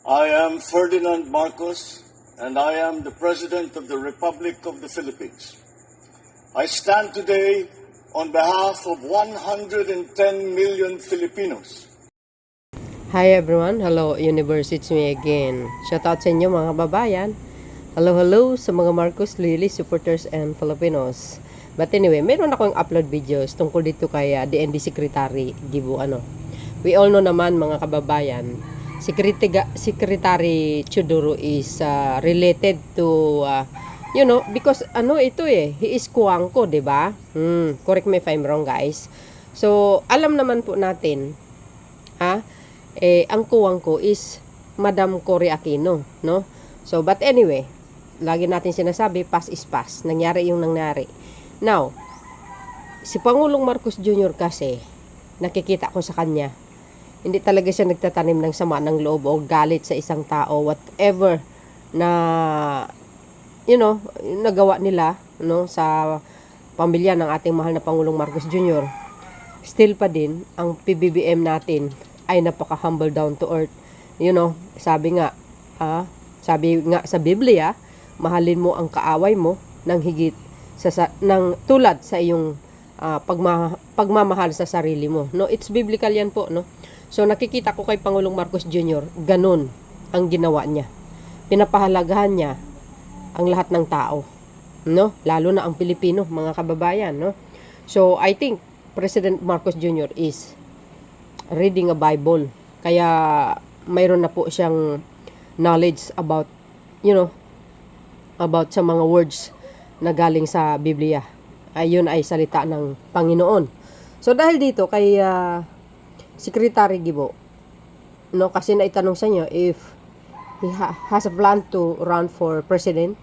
I am Ferdinand Marcos, and I am the President of the Republic of the Philippines. I stand today on behalf of 110 million Filipinos. Hi everyone, hello universe, it's me again. Shout out sa inyo mga babayan. Hello sa mga Marcos Lily supporters and Filipinos. But anyway, meron akong upload videos tungkol dito kay DND Secretary Gibo. We all know naman mga kababayan, Secretary Chuduro is related to because he is kuwangko, 'di ba? Correct me if I'm wrong, guys. So, alam naman po natin ang kuwangko is Madam Cory Aquino, no? So, but anyway, lagi natin sinasabi, past is past. Nangyari yung nangyari. Now, si Pangulong Marcos Jr. kasi, nakikita ko sa kanya, hindi talaga siya nagtatanim ng sama ng loob o galit sa isang tao, whatever na nagawa nila sa pamilya ng ating mahal na Pangulong Marcos Jr. Still pa din ang PBBM natin ay napaka-humble, down to earth. Sabi nga sa Biblia, mahalin mo ang kaaway mo ng higit ng tulad sa iyong pagmamahal sa sarili mo. No, it's biblical yan po, no? So nakikita ko kay Pangulong Marcos Jr., ganun ang ginawa niya. Pinapahalagahan niya ang lahat ng tao, no? Lalo na ang Pilipino, mga kababayan, no? So I think President Marcos Jr. is reading a Bible. Kaya mayroon na po siyang knowledge about sa mga words na galing sa Biblia. Ayun ay salita ng Panginoon. So dahil dito kay Secretary Gibo, kasi naitanong sa inyo if he has a plan to run for president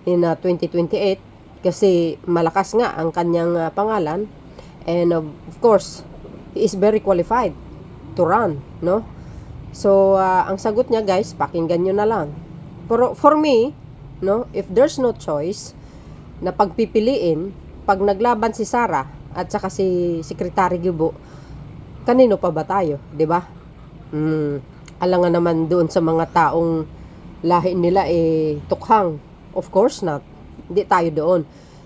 in 2028 kasi malakas nga ang kanyang pangalan, and of course he is very qualified to run, no? So ang sagot niya, guys, pakinggan nyo na lang. Pero for me, no, if there's no choice na pagpipiliin, pag naglaban si Sara at saka si Secretary Gibo, kanino pa ba tayo, 'di ba? Alangan naman doon sa mga taong lahi nila tukhang. Of course not. Hindi tayo doon.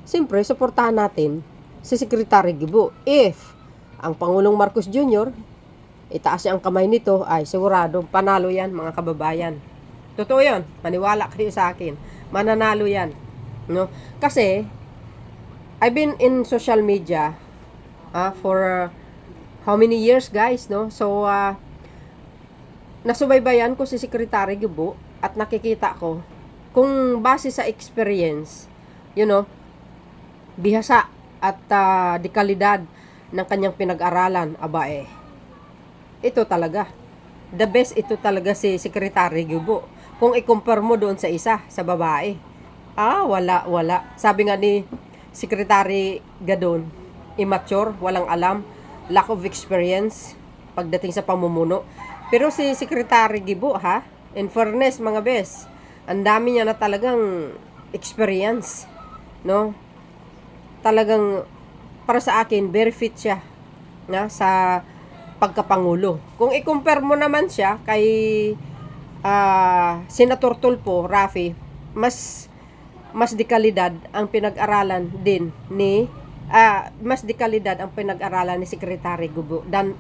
Siyempre, suportahan natin si Secretary Gibo. If ang Pangulong Marcos Jr. itaas niya ang kamay nito, ay sigurado panalo yan, mga kababayan. Totoo 'yon. Maniwala kayo sa akin. Mananalo yan, no? Kasi I've been in social media for how many years, guys, no? So nasubaybayan ko si Secretary Gibo at nakikita ko kung base sa experience, bihasa at dekalidad ng kanyang pinag-aralan, ito talaga the best, ito talaga si Secretary Gibo. Kung i-compare mo doon sa isa, sa babae, wala. Sabi nga ni Secretary Gadon, immature, walang alam, lack of experience pagdating sa pamumuno. Pero si Secretary Gibo, in fairness, mga bes, ang dami niya na talagang experience, no? Talagang para sa akin very fit siya sa pagkapangulo. Kung i-compare mo naman siya kay Senator Tulfo, Rafi, mas dekalidad ang pinag-aralan din ni Secretary Gibo dan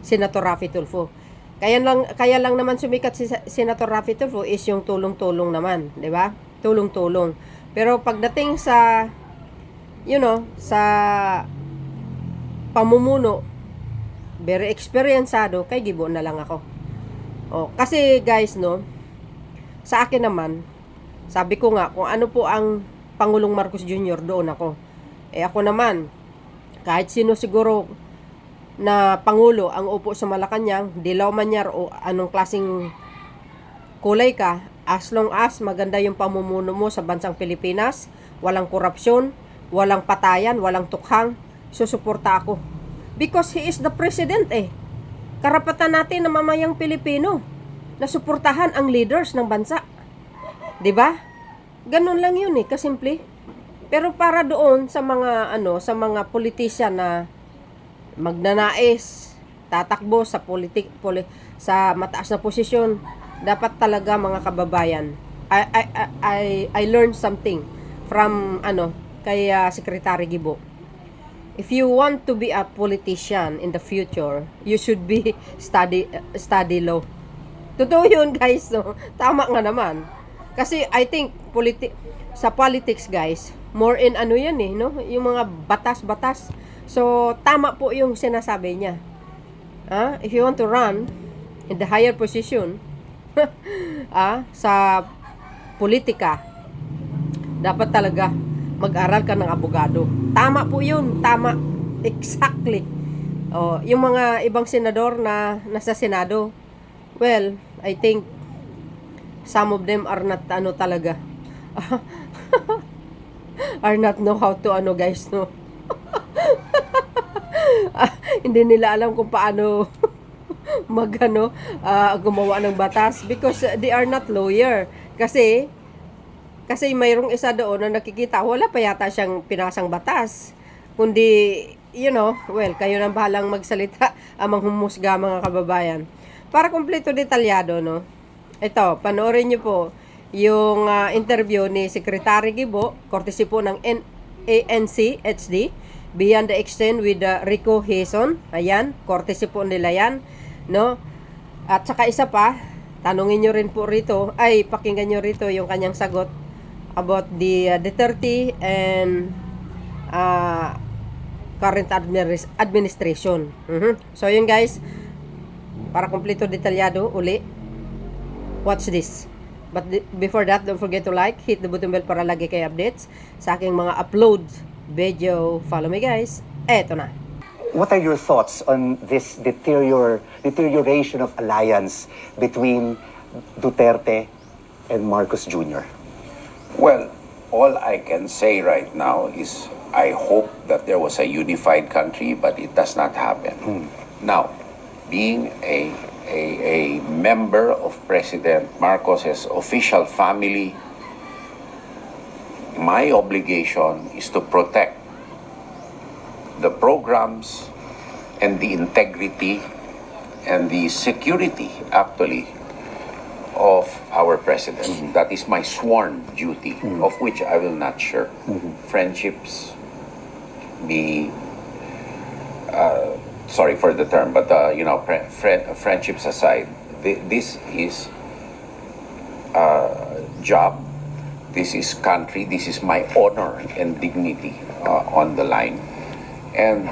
Senator Rafi Tulfo. Kaya lang naman sumikat si Senator Rafi Tulfo is yung tulong-tulong naman, 'di ba? Tulong-tulong. Pero pagdating sa sa pamumuno, very experiencado, kay Gibo na lang ako. Kasi guys, sa akin naman, sabi ko nga, kung ano po ang Pangulong Marcos Jr., doon ako. Ako naman, kahit sino siguro na Pangulo ang upo sa Malacanang, dilaw man yar o anong klaseng kulay ka, as long as maganda yung pamumuno mo sa bansang Pilipinas, walang korupsyon, walang patayan, walang tukhang, susuporta ako. Because he is the president Karapatan natin na mamayang Pilipino na suportahan ang leaders ng bansa. 'Di ba? Ganun lang 'yun kasimple. Pero para doon sa mga politician na magnanais, tatakbo sa sa mataas na posisyon, dapat talaga mga kababayan, I learned something from kay Secretary Gibo. If you want to be a politician in the future, you should be study law. Totoo yun, guys, no? Tama nga naman. Kasi I think sa politics, guys, more in yan no? Yung mga batas-batas. So tama po yung sinasabi niya. If you want to run in the higher position sa politika, dapat talaga mag-aral ka ng abogado. Tama po yun. Tama. Exactly. Yung mga ibang senador na nasa Senado, well, I think some of them are not talaga are not know how to guys, no? Hindi nila alam kung paano gumawa ng batas because they are not lawyer. Kasi mayroong isa doon na nakikita, wala pa yata siyang pinasang batas. Kundi, well, kayo nang bahalang magsalita, manghumusga mga kababayan. Para kumpleto detalyado, no? Ito, panoorin niyo po yung interview ni Secretary Gibo, courtesy po ng ANC HD, Beyond the Extent with Rico Hason. Ayan, courtesy po nila yan, no? At saka isa pa, tanungin nyo rin po rito, pakinggan nyo rito yung kanyang sagot about the Duterte and current administration. So yun guys, para kumpleto detalyado uli, watch this. But before that, don't forget to like, hit the button bell para lagi kayo updates sa aking mga upload video. Follow me guys. Eto na. What are your thoughts on this deterioration of alliance between Duterte and Marcos Jr.? Well, all I can say right now is I hope that there was a unified country, but it does not happen. Now, being a member of President Marcos's official family, my obligation is to protect the programs and the integrity and the security, actually, of our president. That is my sworn duty, of which I will not shirk. Friendships, sorry for the term, but friendships aside, this is job, this is country, this is my honor and dignity on the line. And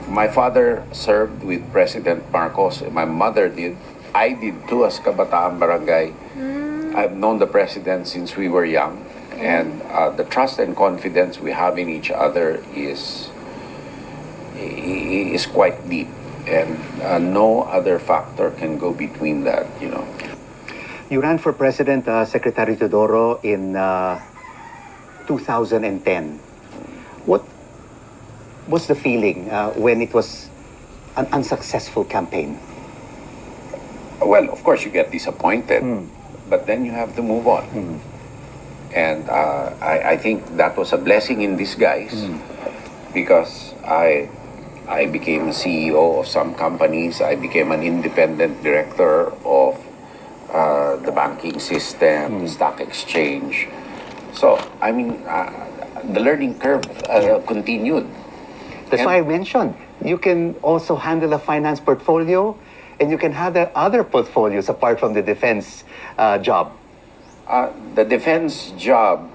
my father served with President Marcos, my mother did, I did too as Kabataan Barangay. I've known the president since we were young, and the trust and confidence we have in each other is quite deep, and no other factor can go between that, You ran for president, Secretary Teodoro, in 2010. What was the feeling when it was an unsuccessful campaign? Well, of course you get disappointed, but then you have to move on. And I think that was a blessing in disguise, because I became a CEO of some companies. I became an independent director of the banking system, the stock exchange. So, I mean, the learning curve continued. That's why I mentioned you can also handle a finance portfolio, and you can have other portfolios apart from the defense job. The defense job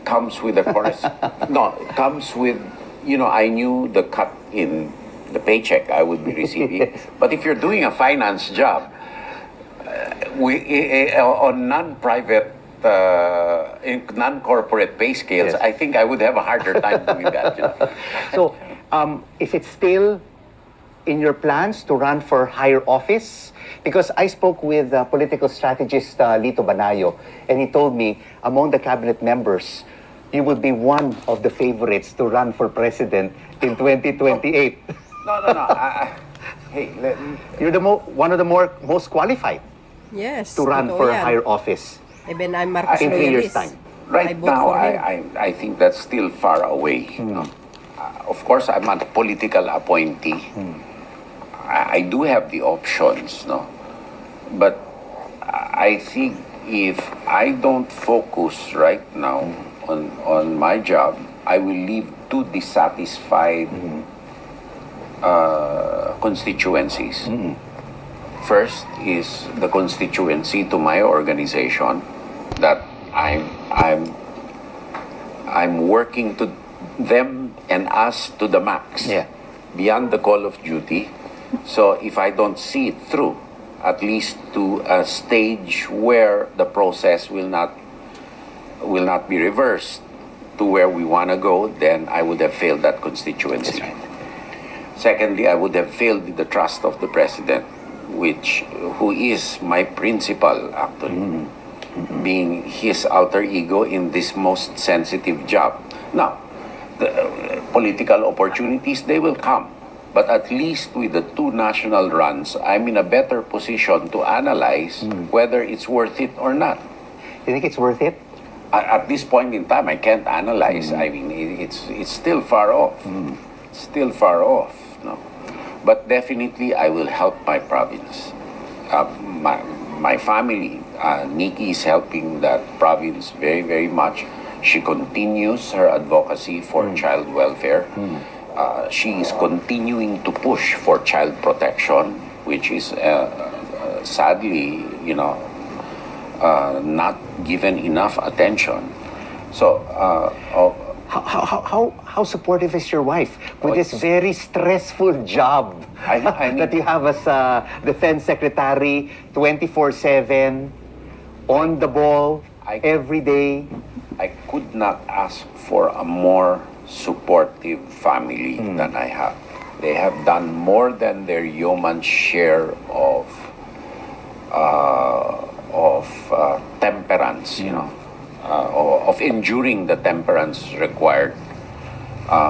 comes with a comes with, I knew the cut in the paycheck I would be receiving. But if you're doing a finance job, on non-private, non-corporate pay scales, Yes. I think I would have a harder time doing that. So, is it still in your plans to run for higher office? Because I spoke with political strategist Lito Banayo, and he told me among the cabinet members, you would be one of the favorites to run for president in 2028. No. Hey, You're one of the most qualified Yes. to run totoo for yan. higher office Even I'm Marcos in 3 years' loyalist. time. right vote now, for him. I think that's still far away. Of course, I'm a political appointee. I do have the options, but I think if I don't focus right now on my job, I will leave two dissatisfied constituencies. First is the constituency to my organization that I'm working to them and us to the max, beyond the call of duty. So if I don't see it through, at least to a stage where the process will not be reversed to where we want to go, then I would have failed that constituency. Secondly, I would have failed the trust of the president, who is my principal, actually, being his alter ego in this most sensitive job. Now, the political opportunities, they will come. But at least with the two national runs, I'm in a better position to analyze whether it's worth it or not. You think it's worth it? At this point in time, I can't analyze. I mean, it's still far off. It's still far off. No? But definitely, I will help my province. My family, Nikki is helping that province very, very much. She continues her advocacy for child welfare. She is continuing to push for child protection, which is sadly, not given enough attention. So, How supportive is your wife with this very stressful job I that you have as Defense Secretary, 24/7, on the ball, every day? I could not ask for a more supportive family than I have. They have done more than their yeoman's share of temperance, of enduring the temperance required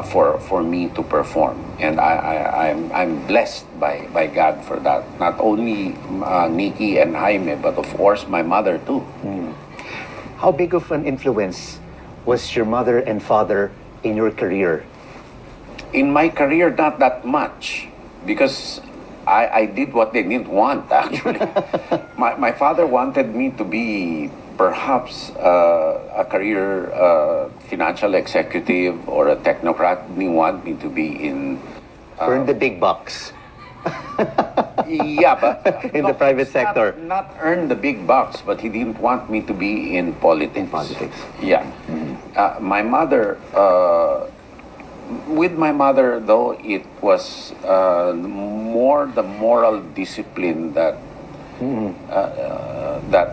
for me to perform. And I'm blessed by God for that. Not only Nikki and Jaime, but of course my mother too. How big of an influence was your mother and father in your career? In my career, not that much, because I did what they didn't want, actually. My father wanted me to be perhaps a career financial executive or a technocrat. He didn't want me to be in... Earn the big bucks. Yeah, but... In the private sector. Not earn the big bucks, but he didn't want me to be in politics. In politics. Yeah. My mother... with my mother, though, it was more the moral discipline that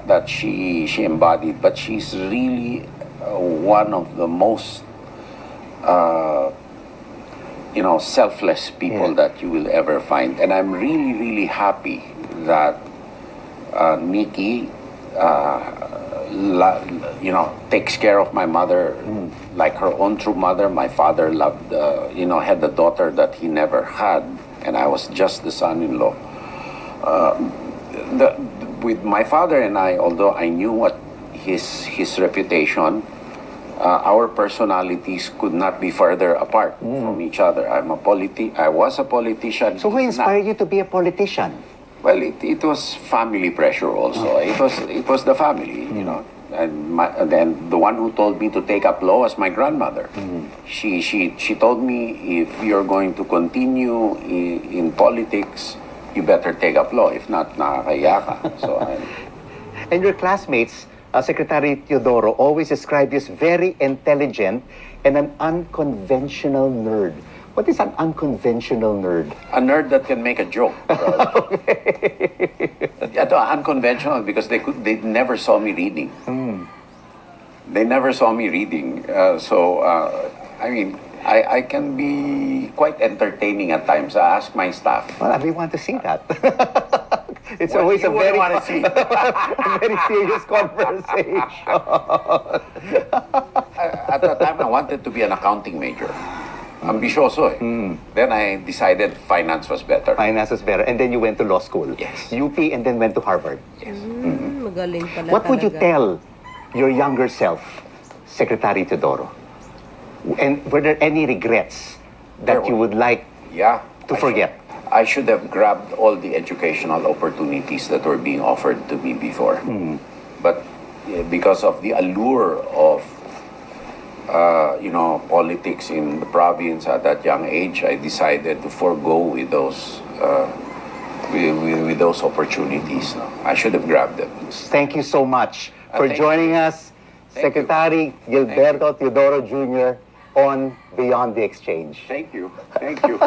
that she embodied. But she's really one of the most selfless people that you will ever find. And I'm really, really happy that Nikki, takes care of my mother like her own true mother. My father loved, had the daughter that he never had, and I was just the son-in-law. With my father and I, although I knew what his reputation, our personalities could not be further apart from each other. I was a politician. So who inspired you to be a politician? Well, it was family pressure also. It was the family, And then the one who told me to take up law was my grandmother. She told me, if you're going to continue in politics, you better take up law. If not, nakakaya ka. And your classmates, Secretary Teodoro, always described you as very intelligent and an unconventional nerd. What is an unconventional nerd? A nerd that can make a joke. Unconventional because they never saw me reading. They never saw me reading. I can be quite entertaining at times. I ask my staff. Well, we want to see that. It's Well, always you a very, wanna see. a very serious conversation. At that time, I wanted to be an accounting major. Ambisyoso eh. Then I decided finance was better. Finance is better. And then you went to law school. Yes. UP and then went to Harvard. Yes. Magaling pala What would you talaga. tell your younger self, Secretary Teodoro? And were there any regrets that There you were. would like Yeah. to forget? I should have grabbed all the educational opportunities that were being offered to me before. But because of the allure of politics in the province at that young age, I decided to forego with those with those opportunities. I should have grabbed them. Thank you so much for Thank joining us, Thank you. Secretary Gilberto Teodoro Jr. on Beyond the Exchange. Thank you. Thank you.